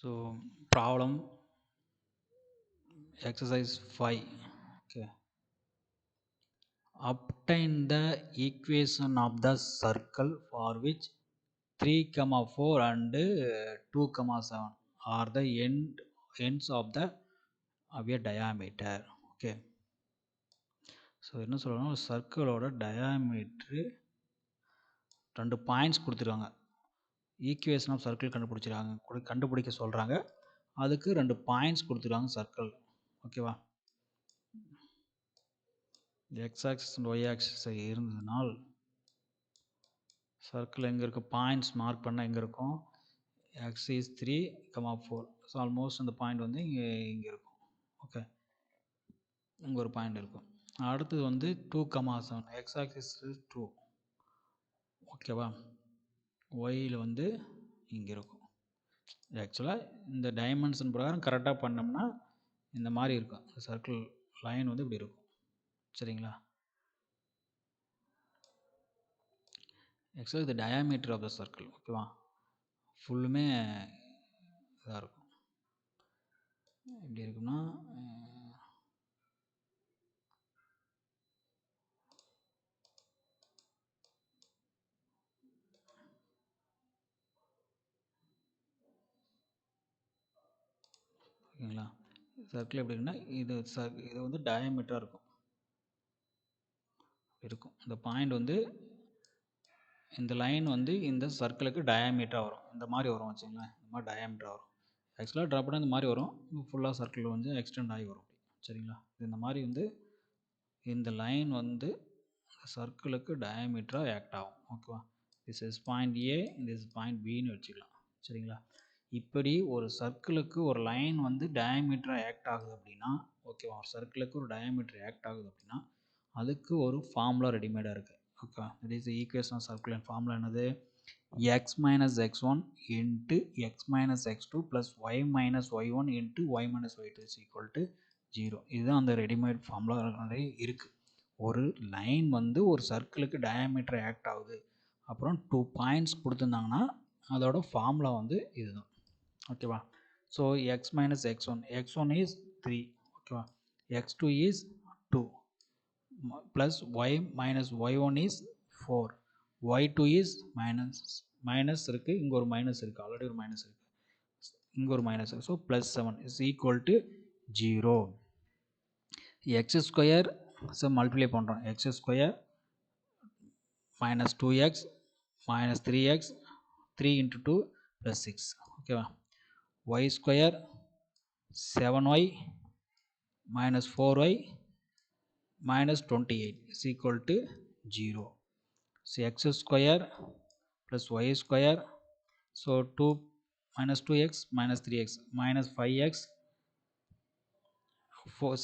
So problem exercise 5. Okay, obtain the equation of the circle for which 3 comma 4 and 2 comma 7 are the ends of a diameter. Okay, so என்ன சொல்லணும், ஒரு சர்க்கிளோட diameter 2 points கொடுத்துருக்காங்க. Equation of circle கண்டுபிடிக்க சொல்கிறாங்க. அதுக்கு 2 points கொடுத்துருக்காங்க circle. ஓகேவா, X axis and Y axis இருந்ததுனால் சர்க்கிள் எங்கே இருக்குது, பாயிண்ட்ஸ் மார்க் பண்ணால் எங்கே இருக்கும், எக்ஸ் இஸ் 3, 4. ஸோ ஆல்மோஸ்ட் அந்த பாயிண்ட் வந்து இங்கே இருக்கும். ஓகே, இங்கே ஒரு பாயிண்ட் இருக்கும். அடுத்தது வந்து 2, 7. X axis 2. ஓகேவா, ஒயில் வந்து இங்கே இருக்கும். ஆக்சுவலாக இந்த டைமென்ஷன் பிரகாரம் கரெக்டாக பண்ணோம்னா இந்த மாதிரி இருக்கும். சர்க்கிள் லைன் வந்து இப்படி இருக்கும். சரிங்களா, ஆக்சுவலாக இது டயாமீட்டர் ஆஃப் த சர்க்கிள். ஓகேவா, ஃபுல்லுமே இதாக இருக்கும். எப்படி இருக்குன்னா, ஓகேங்களா, சர்க்கிள் எப்படி இருக்குன்னா இது வந்து டயாமீட்டராக இருக்கும். இந்த பாயிண்ட் வந்து இந்த லைன் வந்து இந்த சர்க்கிளுக்கு டயாமீட்டராக வரும். இந்த மாதிரி வரும் வச்சுங்களேன், இந்த மாதிரி டயாமீட்டராக வரும். ஆக்சுவலாக ட்ரா பண்ணால் இந்த மாதிரி வரும், ஃபுல்லாக சர்க்கிள் வந்து எக்ஸ்டெண்ட் ஆகி வரும். சரிங்களா, இந்த மாதிரி வந்து இந்த லைன் வந்து சர்க்கிளுக்கு டயாமீட்டராக ஆக்ட் ஆகும். ஓகேவா, this is point A, this point பின்னு வச்சுக்கலாம். சரிங்களா, இப்படி ஒரு சர்க்கிளுக்கு ஒரு லைன் வந்து டயாமீட்டராக ஆக்ட் ஆகுது அப்படின்னா, ஓகேவா, ஒரு சர்க்கிளுக்கு ஒரு டயாமீட்டர் ஆக்ட் ஆகுது அப்படின்னா அதுக்கு ஒரு ஃபார்முலா ரெடிமேடாக இருக்குது. Okay, that is equation of circle. And formula என்னது, X minus x1 into X minus x2 plus Y minus y1 into Y minus y2 is equal to 0. இதுதான் அந்த ரெடிமேட் ஃபார்முலா இருக்குது. ஒரு லைன் வந்து ஒரு சர்க்கிளுக்கு டயாமீட்டர் ஆக்ட் ஆகுது, அப்புறம் 2 points கொடுத்துருந்தாங்கன்னா அதோட ஃபார்முலா வந்து இதுதான். ஓகேவா, so X minus x1 is 3. ஓகேவா, x2 is 2 plus y minus y1 is 4, y2 is minus இருக்குது, இங்கே ஒரு மைனஸ் இருக்குது, ஆல்ரெடி ஒரு மைனஸ் இருக்குது, இங்கே ஒரு மைனஸ் இருக்குது. So plus 7 is equal to 0. X square so multiply பண்ணுறோம், X square minus 2x minus 3x 3 into 2 plus 6. ஓகேவா, Y square 7y minus 4y minus 28 is equal to 0. So x square plus y square, so 2 minus 2x minus 3x minus 5x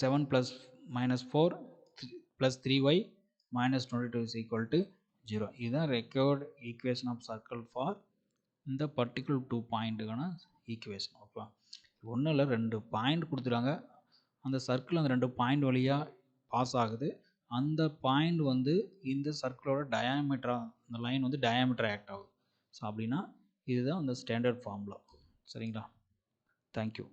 7 plus minus 4 plus 3y minus 22 is equal to 0. This is the required equation of circle for இந்த particular 2 பாயிண்ட்டுக்கான equation. ஓகேவா, ஒன்றும் இல்லை, 2 point கொடுத்துருக்காங்க, அந்த circle அந்த 2 point வழியாக pass ஆகுது. அந்த பாயிண்ட் வந்து இந்த சர்க்கிளோட டயாமீட்டராக, இந்த லைன் வந்து டயாமீட்டர் ஆக்ட் ஆகுது. ஸோ அப்படின்னா இதுதான் அந்த ஸ்டாண்டர்ட் ஃபார்முலா. சரிங்களா, தேங்க்யூ.